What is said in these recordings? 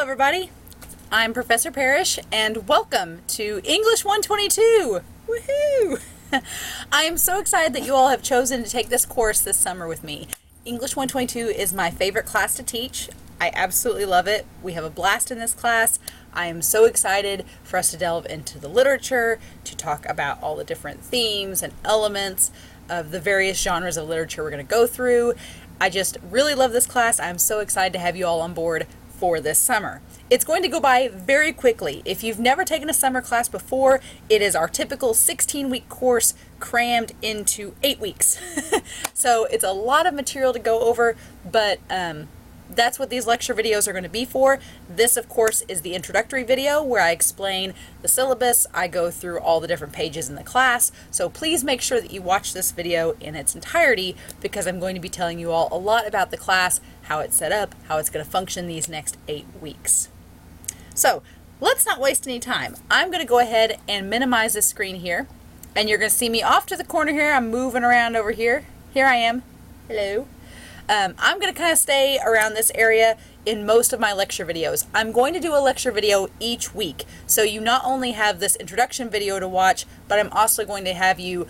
everybody. I'm Professor Parish, and welcome to English 122. Woohoo! I am so excited that you all have chosen to take this course this summer with me. English 122 is my favorite class to teach. I absolutely love it. We have a blast in this class. I am so excited for us to delve into the literature, to talk about all the different themes and elements of the various genres of literature we're going to go through. I just really love this class. I'm so excited to have you all on board for this summer. It's going to go by very quickly. If you've never taken a summer class before, it is our typical 16-week course crammed into 8 weeks. So it's a lot of material to go over, but that's what these lecture videos are going to be for. This, of course, is the introductory video where I explain the syllabus. I go through all the different pages in the class. So please make sure that you watch this video in its entirety, because I'm going to be telling you all a lot about the class, how it's set up, how it's going to function these next 8 weeks. So let's not waste any time. I'm going to go ahead and minimize this screen here, and you're going to see me off to the corner here. I'm moving around over here. Here I am. Hello. I'm going to kind of stay around this area in most of my lecture videos. I'm going to do a lecture video each week, so you not only have this introduction video to watch, but I'm also going to have you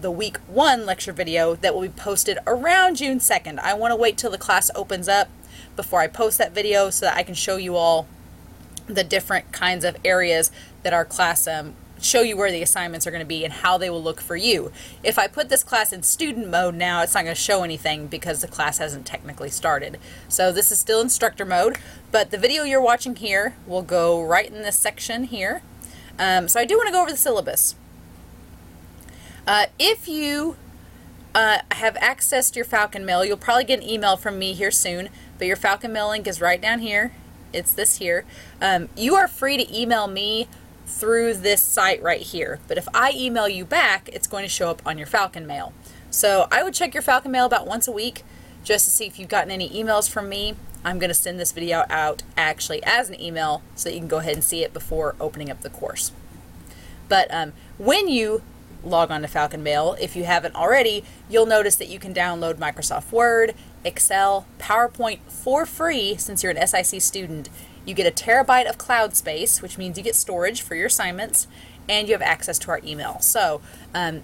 the week 1 lecture video that will be posted around June 2nd. I want to wait till the class opens up before I post that video so that I can show you all the different kinds of areas that our class show you where the assignments are going to be and how they will look for you. If I put this class in student mode now, it's not going to show anything because the class hasn't technically started. So this is still instructor mode, but the video you're watching here will go right in this section here. So I do want to go over the syllabus. If you have access to your Falcon Mail, you'll probably get an email from me here soon, but your Falcon Mail link is right down here. It's this here. You are free to email me through this site right here, but if I email you back, it's going to show up on your Falcon Mail. So I would check your Falcon Mail about once a week just to see if you've gotten any emails from me. I'm going to send this video out actually as an email so that you can go ahead and see it before opening up the course. But when you log on to Falcon Mail, if you haven't already, you'll notice that you can download Microsoft Word, Excel, PowerPoint for free. Since you're an SIC student, you get a terabyte of cloud space, which means you get storage for your assignments, and you have access to our email. So I'm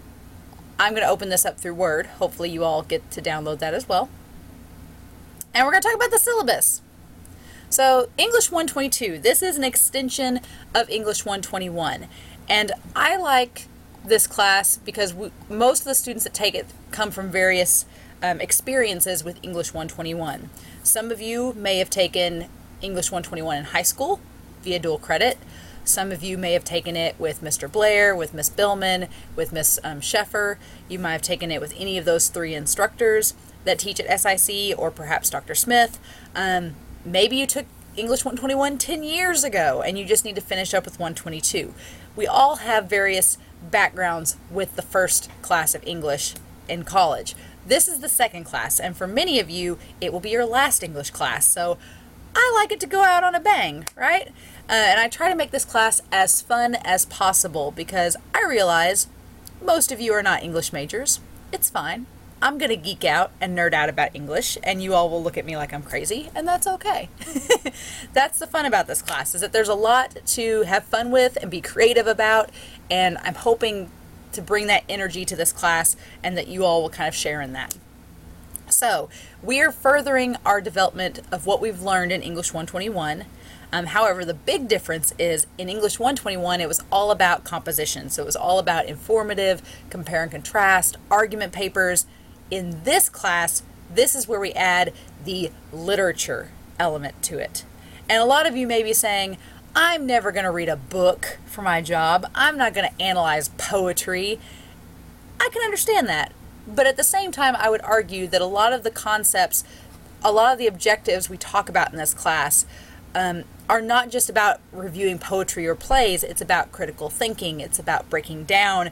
going to open this up through Word. Hopefully you all get to download that as well. And we're going to talk about the syllabus. So English 122, this is an extension of English 121. And I like this class because most of the students that take it come from various experiences with English 121. Some of you may have taken English 121 in high school via dual credit. Some of you may have taken it with Mr. Blair, with Miss Billman, with Miss Sheffer. You might have taken it with any of those 3 instructors that teach at SIC, or perhaps Dr. Smith. Maybe you took English 121 10 years ago and you just need to finish up with 122. We all have various backgrounds with the first class of English in college. This is the second class, and for many of you, it will be your last English class. So I like it to go out on a bang, right? And I try to make this class as fun as possible because I realize most of you are not English majors. It's fine. I'm going to geek out and nerd out about English, and you all will look at me like I'm crazy, and that's okay. That's the fun about this class, is that there's a lot to have fun with and be creative about, and I'm hoping to bring that energy to this class and that you all will kind of share in that. So we are furthering our development of what we've learned in English 121. However, the big difference is in English 121, it was all about composition. So it was all about informative, compare and contrast, argument papers. In this class, this is where we add the literature element to it. And a lot of you may be saying, I'm never going to read a book for my job. I'm not going to analyze poetry. I can understand that. But at the same time, I would argue that a lot of the concepts, a lot of the objectives we talk about in this class are not just about reviewing poetry or plays. It's about critical thinking. It's about breaking down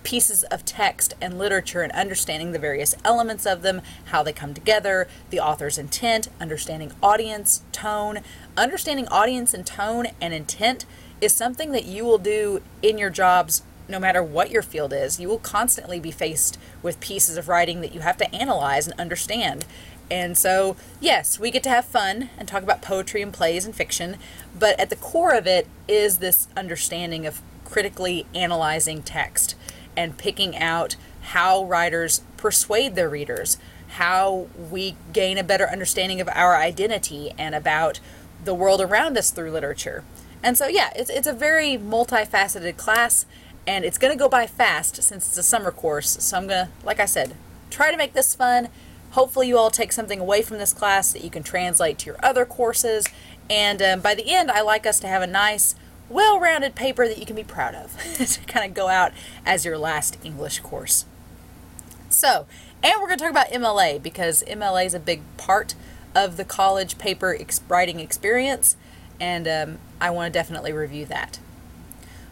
pieces of text and literature and understanding the various elements of them, how they come together, the author's intent, understanding audience, tone. Understanding audience and tone and intent is something that you will do in your jobs no matter what your field is. You will constantly be faced with pieces of writing that you have to analyze and understand. And so, yes, we get to have fun and talk about poetry and plays and fiction, but at the core of it is this understanding of critically analyzing text and picking out how writers persuade their readers, how we gain a better understanding of our identity and about the world around us through literature. And so, yeah, it's a very multifaceted class, and it's going to go by fast since it's a summer course. So I'm going to, like I said, try to make this fun. Hopefully you all take something away from this class that you can translate to your other courses. And by the end, I like us to have a nice, well-rounded paper that you can be proud of to kind of go out as your last English course. So, and we're going to talk about MLA because MLA is a big part of the college paper writing experience, and I want to definitely review that.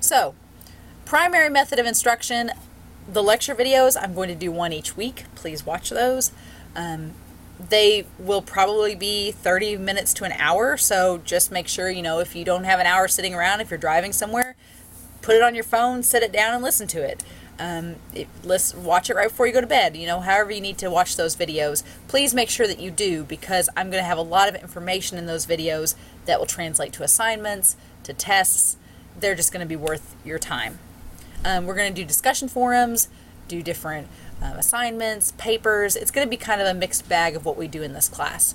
So, primary method of instruction, the lecture videos, I'm going to do one each week. Please watch those. They will probably be 30 minutes to an hour, so just make sure, if you don't have an hour sitting around, if you're driving somewhere, put it on your phone, sit it down and listen to it. Watch it right before you go to bed, however you need to watch those videos. Please make sure that you do, because I'm going to have a lot of information in those videos that will translate to assignments, to tests. They're just going to be worth your time. We're going to do discussion forums, do different assignments, papers. It's going to be kind of a mixed bag of what we do in this class.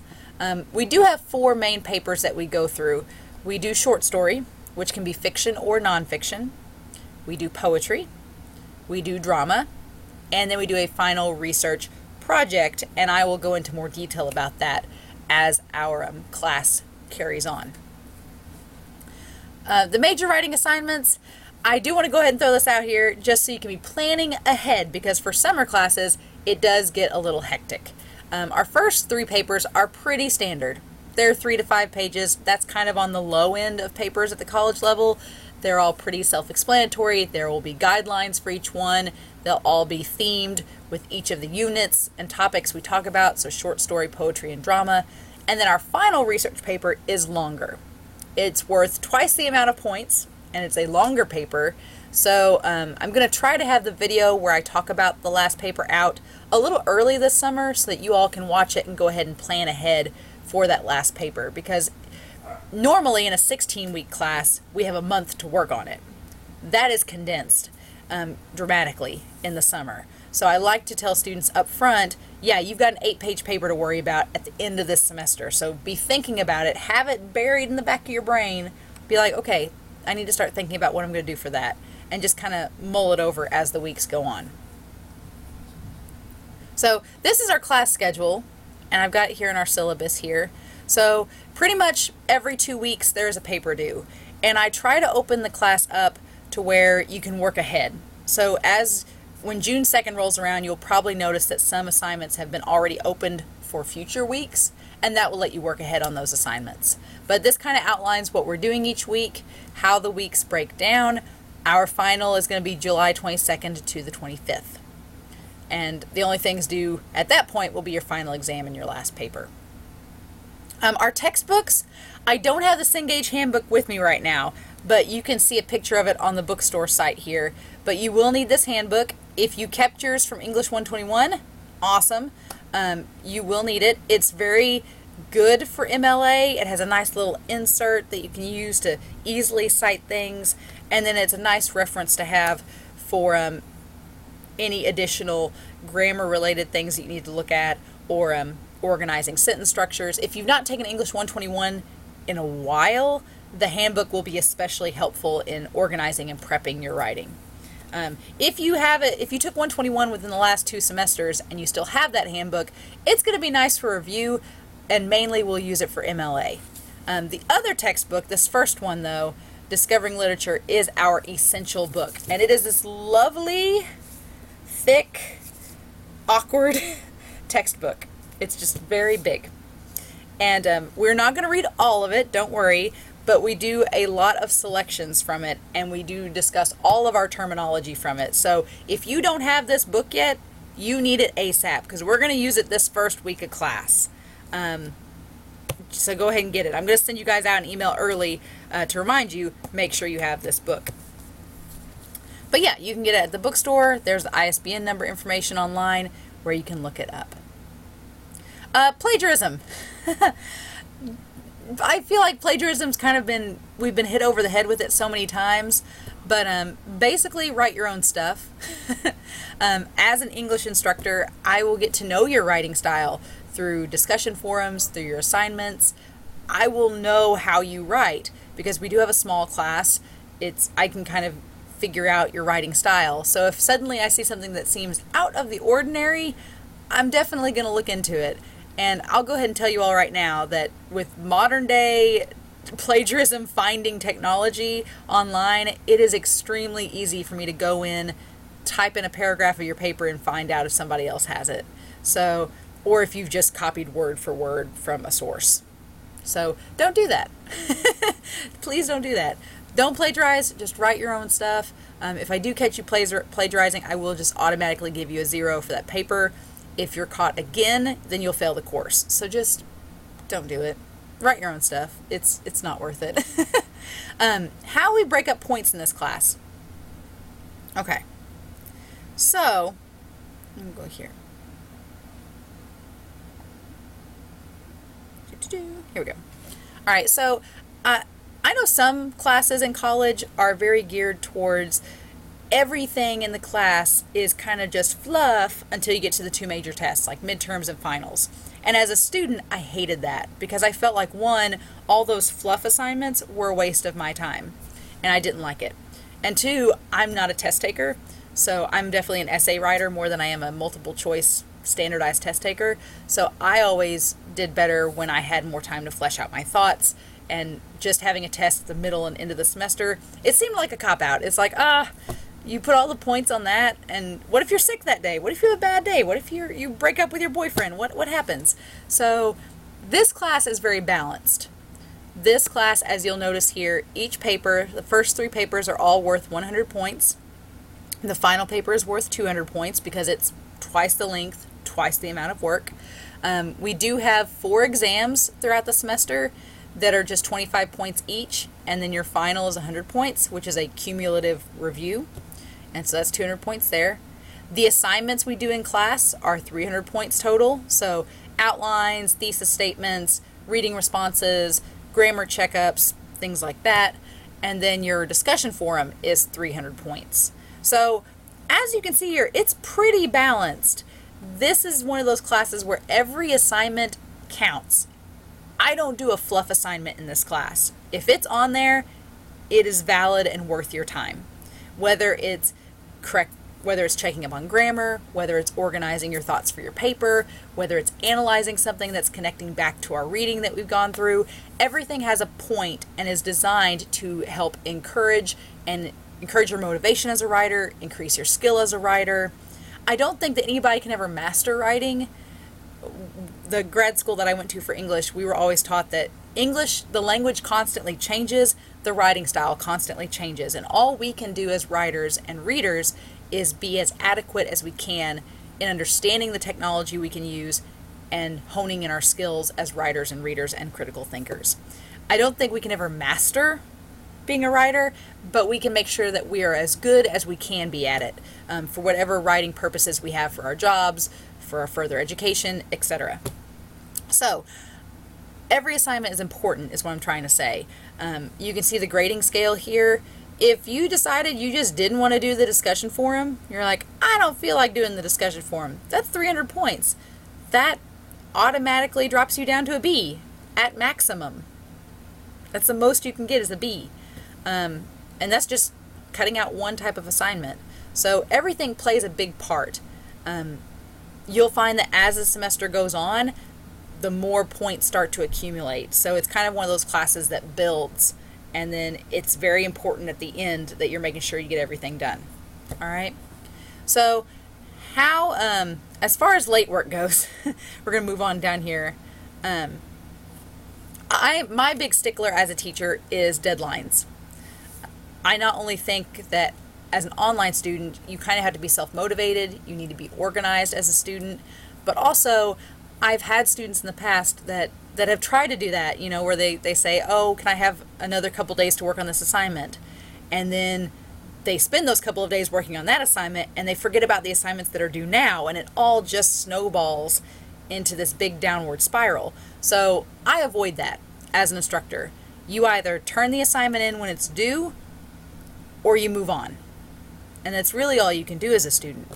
We do have 4 main papers that we go through. We do short story, which can be fiction or nonfiction. We do poetry. We do drama. And then we do a final research project, and I will go into more detail about that as our class carries on. The major writing assignments, I do want to go ahead and throw this out here just so you can be planning ahead, because for summer classes, it does get a little hectic. Our first 3 papers are pretty standard. They're 3 to 5 pages. That's kind of on the low end of papers at the college level. They're all pretty self-explanatory. There will be guidelines for each one. They'll all be themed with each of the units and topics we talk about, so short story, poetry, and drama. And then our final research paper is longer. It's worth twice the amount of points, and it's a longer paper. So I'm going to try to have the video where I talk about the last paper out a little early this summer so that you all can watch it and go ahead and plan ahead for that last paper, because normally in a 16-week class we have a month to work on it. That is condensed dramatically in the summer. So I like to tell students up front, yeah, you've got an 8-page paper to worry about at the end of this semester. So be thinking about it, have it buried in the back of your brain, be like, okay, I need to start thinking about what I'm going to do for that, and just kind of mull it over as the weeks go on. So this is our class schedule, and I've got it here in our syllabus here. So pretty much every 2 weeks there's a paper due, and I try to open the class up to where you can work ahead. So when June 2nd rolls around, you'll probably notice that some assignments have been already opened for future weeks, and that will let you work ahead on those assignments. But this kind of outlines what we're doing each week, how the weeks break down. Our final is going to be July 22nd to the 25th. And the only things due at that point will be your final exam and your last paper. Our textbooks, I don't have the Cengage handbook with me right now, but you can see a picture of it on the bookstore site here. But you will need this handbook. If you kept yours from English 121, awesome. You will need it. It's very good for MLA. It has a nice little insert that you can use to easily cite things, and then it's a nice reference to have for any additional grammar related things that you need to look at, or organizing sentence structures. If you've not taken English 121 in a while, the handbook will be especially helpful in organizing and prepping your writing. If you took 121 within the last 2 semesters and you still have that handbook, it's going to be nice for review, and mainly we'll use it for MLA. The other textbook, this first one though, Discovering Literature, is our essential book, and it is this lovely, thick, awkward textbook. It's just very big. And we're not going to read all of it, don't worry, but we do a lot of selections from it, and we do discuss all of our terminology from it. So if you don't have this book yet, you need it ASAP, because we're going to use it this first week of class. So go ahead and get it. I'm going to send you guys out an email early to remind you, make sure you have this book. But yeah, you can get it at the bookstore. There's the ISBN number information online where you can look it up. Plagiarism. I feel like plagiarism's kind of we've been hit over the head with it so many times, but basically write your own stuff. As an English instructor, I will get to know your writing style through discussion forums, through your assignments. I will know how you write because we do have a small class. I can kind of figure out your writing style. So if suddenly I see something that seems out of the ordinary, I'm definitely going to look into it. And I'll go ahead and tell you all right now that with modern day plagiarism finding technology online, it is extremely easy for me to go in, type in a paragraph of your paper and find out if somebody else has it. So, or if you've just copied word for word from a source. So don't do that. Please don't do that. Don't plagiarize, just write your own stuff. If I do catch you plagiarizing, I will just automatically give you a 0 for that paper. If you're caught again, then you'll fail the course. So just don't do it. Write your own stuff. It's not worth it. How we break up points in this class. Okay. So, let me go here. Here we go. All right, so I know some classes in college are very geared towards everything in the class is kind of just fluff until you get to the 2 major tests, like midterms and finals. And as a student, I hated that because I felt like, one, all those fluff assignments were a waste of my time, and I didn't like it. And 2, I'm not a test taker, so I'm definitely an essay writer more than I am a multiple choice standardized test taker. So I always did better when I had more time to flesh out my thoughts, and just having a test at the middle and end of the semester, it seemed like a cop-out. It's like, you put all the points on that, and what if you're sick that day? What if you have a bad day? What if you break up with your boyfriend? What happens? So this class is very balanced. This class, as you'll notice here, each paper, the first 3 papers are all worth 100 points. The final paper is worth 200 points because it's twice the length, twice the amount of work. We do have 4 exams throughout the semester that are just 25 points each, and then your final is 100 points, which is a cumulative review. And so that's 200 points there. The assignments we do in class are 300 points total. So outlines, thesis statements, reading responses, grammar checkups, things like that. And then your discussion forum is 300 points. So as you can see here, it's pretty balanced. This is one of those classes where every assignment counts. I don't do a fluff assignment in this class. If it's on there, it is valid and worth your time. Whether it's correct, whether it's checking up on grammar, whether it's organizing your thoughts for your paper, whether it's analyzing something that's connecting back to our reading that we've gone through, everything has a point and is designed to help encourage your motivation as a writer, increase your skill as a writer. I don't think that anybody can ever master writing. The grad school that I went to for English, we were always taught that English, the language constantly changes, the writing style constantly changes, and all we can do as writers and readers is be as adequate as we can in understanding the technology we can use and honing in our skills as writers and readers and critical thinkers. I don't think we can ever master being a writer, but we can make sure that we are as good as we can be at it for whatever writing purposes we have for our jobs, for our further education, etc. So every assignment is important is what I'm trying to say. You can see the grading scale here. If you decided you just didn't want to do the discussion forum, you're like, I don't feel like doing the discussion forum. That's 300 points. That automatically drops you down to a B at maximum. That's the most you can get is a B. And that's just cutting out one type of assignment. So everything plays a big part. You'll find that as the semester goes on, the more points start to accumulate. So it's kind of one of those classes that builds, and then it's very important at the end that you're making sure you get everything done. All right. So how, as far as late work goes, we're going to move on down here. My big stickler as a teacher is deadlines. I not only think that as an online student, you kind of have to be self-motivated, you need to be organized as a student, but also I've had students in the past that have tried to do that, where they say, oh, can I have another couple days to work on this assignment? And then they spend those couple of days working on that assignment and they forget about the assignments that are due now, and it all just snowballs into this big downward spiral. So I avoid that as an instructor. You either turn the assignment in when it's due or you move on. And that's really all you can do as a student.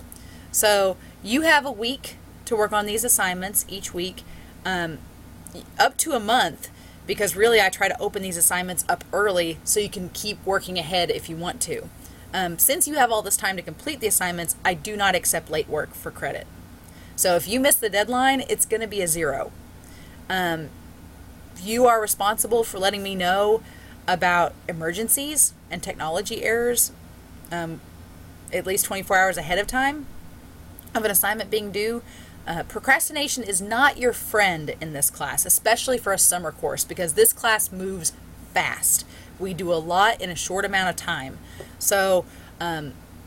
So you have a week to work on these assignments each week, up to a month, because really I try to open these assignments up early so you can keep working ahead if you want to. Since you have all this time to complete the assignments, I do not accept late work for credit. So if you miss the deadline, it's going to be a 0. You are responsible for letting me know about emergencies and technology errors at least 24 hours ahead of time of an assignment being due. Procrastination is not your friend in this class, especially for a summer course, because this class moves fast. We do a lot in a short amount of time. So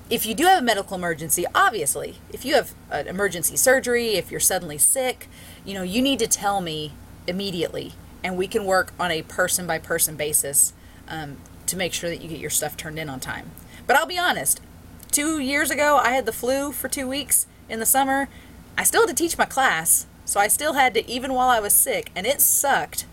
if you do have a medical emergency, obviously, if you have an emergency surgery, if you're suddenly sick, you need to tell me immediately, and we can work on a person-by-person basis to make sure that you get your stuff turned in on time. But I'll be honest, 2 years ago, I had the flu for 2 weeks in the summer. I still had to teach my class, so I still had to, even while I was sick, and it sucked.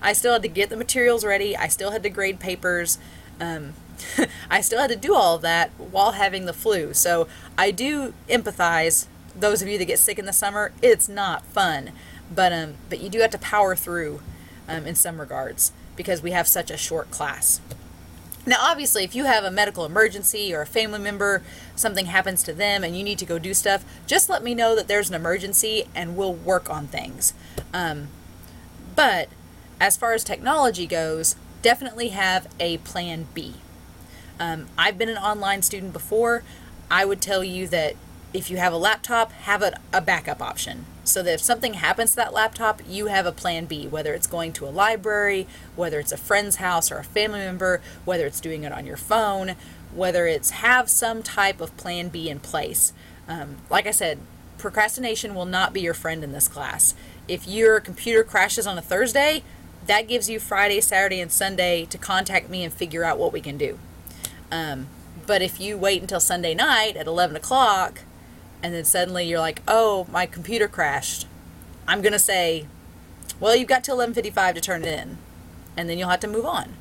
I still had to get the materials ready. I still had to grade papers. I still had to do all of that while having the flu. So I do empathize. Those of you that get sick in the summer, it's not fun. But you do have to power through in some regards because we have such a short class. Now, obviously, if you have a medical emergency or a family member, something happens to them and you need to go do stuff, just let me know that there's an emergency and we'll work on things. But as far as technology goes, definitely have a plan B. I've been an online student before. I would tell you that if you have a laptop, have a backup option. So that if something happens to that laptop, you have a plan B, whether it's going to a library, whether it's a friend's house or a family member, whether it's doing it on your phone, whether it's have some type of plan B in place. Like I said, procrastination will not be your friend in this class. If your computer crashes on a Thursday, that gives you Friday, Saturday, and Sunday to contact me and figure out what we can do. But if you wait until Sunday night at 11 o'clock, and then suddenly you're like, oh, my computer crashed, I'm going to say, well, you've got till 11:55 to turn it in, and then you'll have to move on.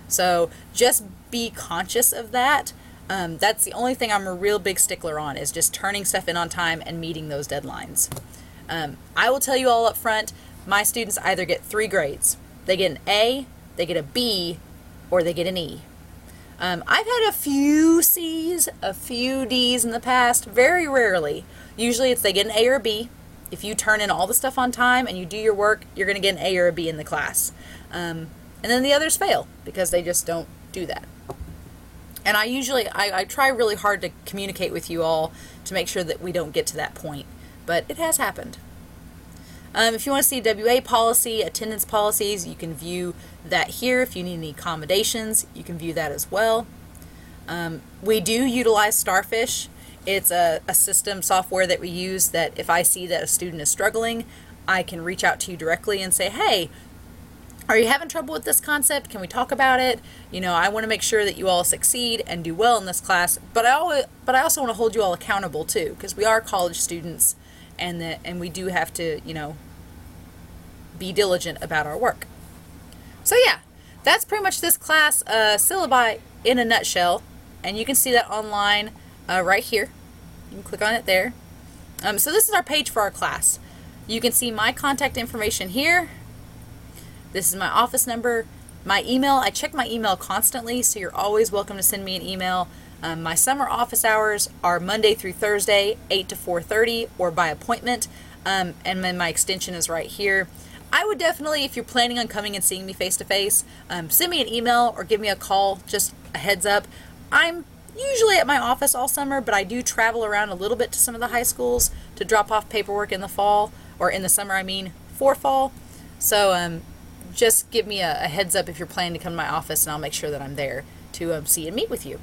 So just be conscious of that. That's the only thing I'm a real big stickler on, is just turning stuff in on time and meeting those deadlines. I will tell you all up front, my students either get 3 grades. They get an A, they get a B, or they get an E. I've had a few C's, a few D's in the past, very rarely. Usually it's they get an A or a B. If you turn in all the stuff on time and you do your work, you're going to get an A or a B in the class. And then the others fail because they just don't do that. And I try really hard to communicate with you all to make sure that we don't get to that point. But it has happened. If you want to see WA policy, attendance policies, you can view that here. If you need any accommodations, you can view that as well. We do utilize Starfish. It's a system software that we use that if I see that a student is struggling, I can reach out to you directly and say, hey, are you having trouble with this concept? Can we talk about it? I want to make sure that you all succeed and do well in this class, but I also want to hold you all accountable too, because we are college students. And we do have to, be diligent about our work. So yeah, that's pretty much this class syllabi in a nutshell. And you can see that online right here. You can click on it there. So this is our page for our class. You can see my contact information here. This is my office number. My email, I check my email constantly, so you're always welcome to send me an email. My summer office hours are Monday through Thursday, 8 to 4:30, or by appointment, and then my extension is right here. I would definitely, if you're planning on coming and seeing me face-to-face, send me an email or give me a call, just a heads up. I'm usually at my office all summer, but I do travel around a little bit to some of the high schools to drop off paperwork in the fall, or in the summer, for fall. So just give me a heads up if you're planning to come to my office, and I'll make sure that I'm there to see and meet with you.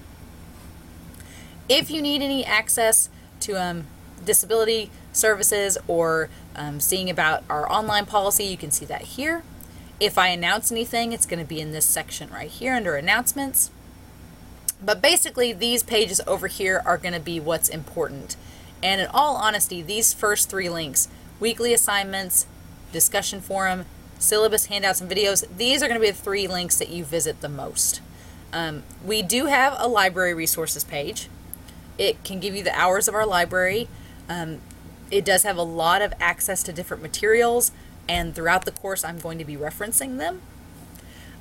If you need any access to disability services or seeing about our online policy, you can see that here. If I announce anything, it's going to be in this section right here under announcements. But basically, these pages over here are going to be what's important. And in all honesty, these first 3 links weekly assignments, discussion forum, syllabus, handouts, and videos. These are going to be the 3 links that you visit the most. We do have a library resources page. It can give you the hours of our library. It does have a lot of access to different materials, and throughout the course I'm going to be referencing them.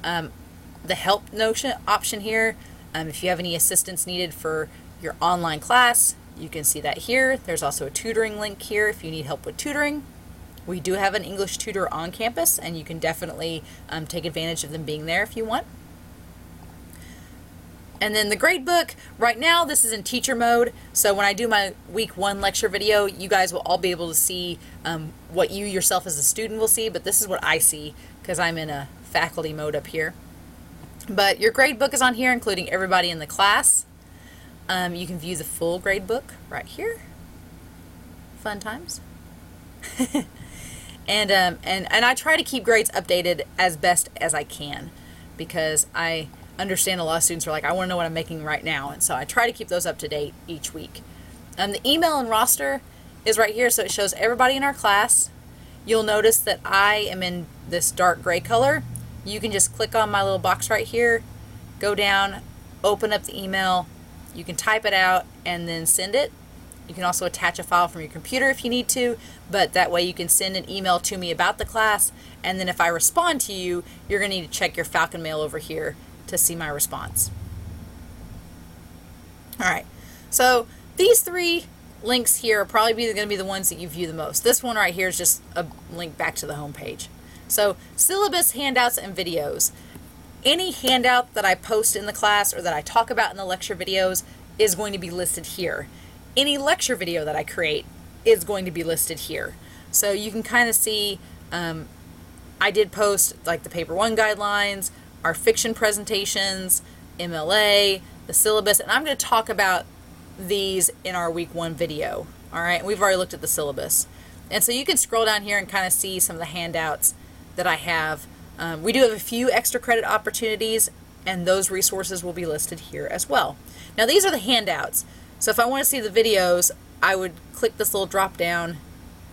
The help notion option here, if you have any assistance needed for your online class, you can see that here. There's also a tutoring link here if you need help with tutoring. We do have an English tutor on campus, and you can definitely take advantage of them being there if you want. And then the gradebook, right now this is in teacher mode, so when I do my week 1 lecture video, you guys will all be able to see what you yourself as a student will see, but this is what I see because I'm in a faculty mode up here. But your gradebook is on here, including everybody in the class. You can view the full gradebook right here. Fun times. And I try to keep grades updated as best as I can, because I understand a lot of students are like, I want to know what I'm making right now, and so I try to keep those up to date each week. The email and roster is right here, so it shows everybody in our class. You'll notice that I am in this dark gray color. You can just click on my little box right here, go down, open up the email, you can type it out and then send it. You can also attach a file from your computer if you need to, but that way you can send an email to me about the class, and then if I respond to you, you're going to need to check your Falcon Mail over here to see my response. Alright, so these 3 links here are probably going to be the ones that you view the most. This one right here is just a link back to the home page. So, syllabus, handouts, and videos. Any handout that I post in the class or that I talk about in the lecture videos is going to be listed here. Any lecture video that I create is going to be listed here. So you can kind of see, I did post like the paper 1 guidelines, our fiction presentations, MLA, the syllabus, and I'm going to talk about these in our week 1 video. Alright, we've already looked at the syllabus. And so you can scroll down here and kind of see some of the handouts that I have. We do have a few extra credit opportunities, and those resources will be listed here as well. Now these are the handouts. So if I want to see the videos, I would click this little drop down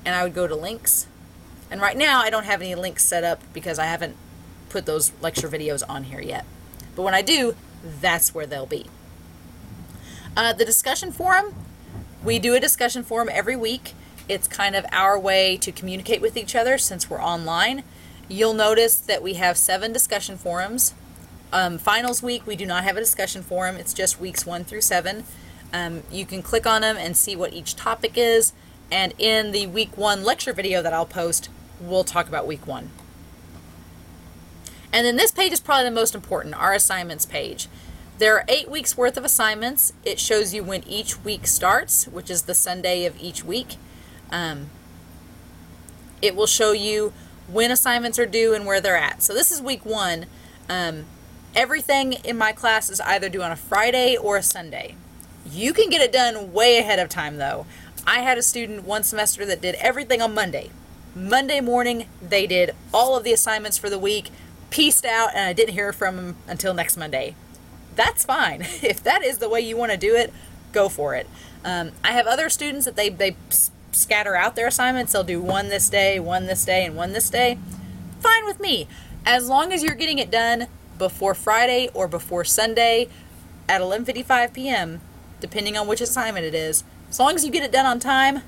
and I would go to links. And right now I don't have any links set up because I haven't put those lecture videos on here yet. But when I do, that's where they'll be. The discussion forum, we do a discussion forum every week. It's kind of our way to communicate with each other since we're online. You'll notice that we have 7 discussion forums. Finals week, we do not have a discussion forum. It's just weeks 1 through 7. You can click on them and see what each topic is. And in the week 1 lecture video that I'll post, we'll talk about week 1. And then this page is probably the most important, our assignments page. There are 8 weeks worth of assignments. It shows you when each week starts, which is the Sunday of each week. It will show you when assignments are due and where they're at. So this is week 1. Everything in my class is either due on a Friday or a Sunday. You can get it done way ahead of time though. I had a student one semester that did everything on Monday. Monday morning, they did all of the assignments for the week, pieced out, and I didn't hear from them until next Monday. That's fine. If that is the way you want to do it, go for it. I have other students that they scatter out their assignments. They'll do one this day, one this day, and one this day. Fine with me. As long as you're getting it done before Friday or before Sunday at 11:55 p.m., depending on which assignment it is, as long as you get it done on time,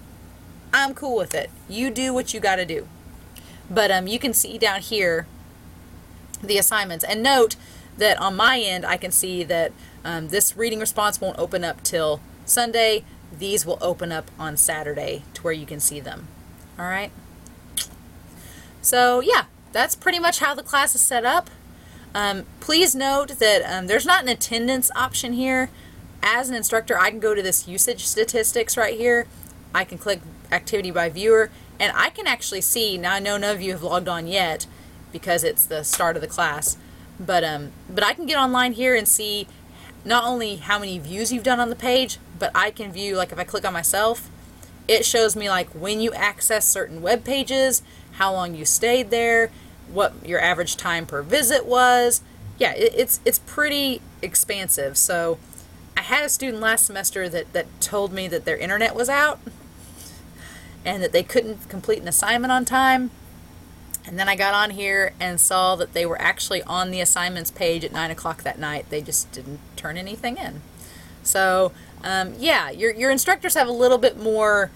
I'm cool with it. You do what you got to do. But you can see down here the assignments. And note that on my end, I can see that this reading response won't open up till Sunday. These will open up on Saturday to where you can see them. All right. So yeah, that's pretty much how the class is set up. Please note that there's not an attendance option here. As an instructor, I can go to this usage statistics right here. I can click activity by viewer, and I can actually see, now I know none of you have logged on yet because it's the start of the class, but I can get online here and see not only how many views you've done on the page, but I can view, like if I click on myself, it shows me like when you access certain web pages, how long you stayed there, what your average time per visit was. Yeah, it's pretty expansive. So I had a student last semester that told me that their internet was out, and that they couldn't complete an assignment on time. And then I got on here and saw that they were actually on the assignments page at 9 o'clock that night. They just didn't turn anything in. So, yeah, your instructors have a little bit more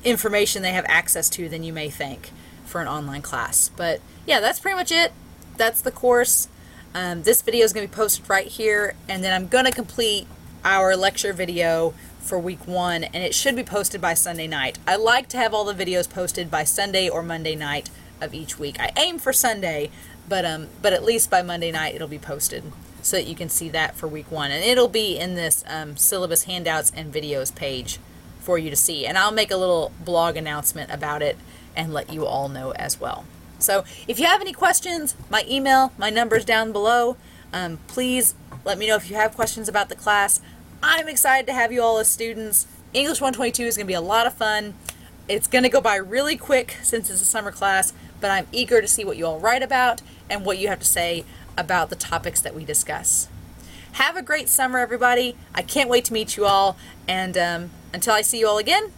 information they have access to than you may think for an online class. But, yeah, that's pretty much it. That's the course. This video is going to be posted right here, and then I'm going to complete our lecture video for week 1, and it should be posted by Sunday night. I like to have all the videos posted by Sunday or Monday night of each week. I aim for Sunday, but at least by Monday night it'll be posted so that you can see that for week 1, and it'll be in this syllabus handouts and videos page for you to see, and I'll make a little blog announcement about it and let you all know as well. So if you have any questions, my email, my number's down below. Please let me know if you have questions about the class. I'm excited to have you all as students. English 122 is going to be a lot of fun. It's going to go by really quick since it's a summer class, but I'm eager to see what you all write about and what you have to say about the topics that we discuss. Have a great summer, everybody. I can't wait to meet you all, and until I see you all again,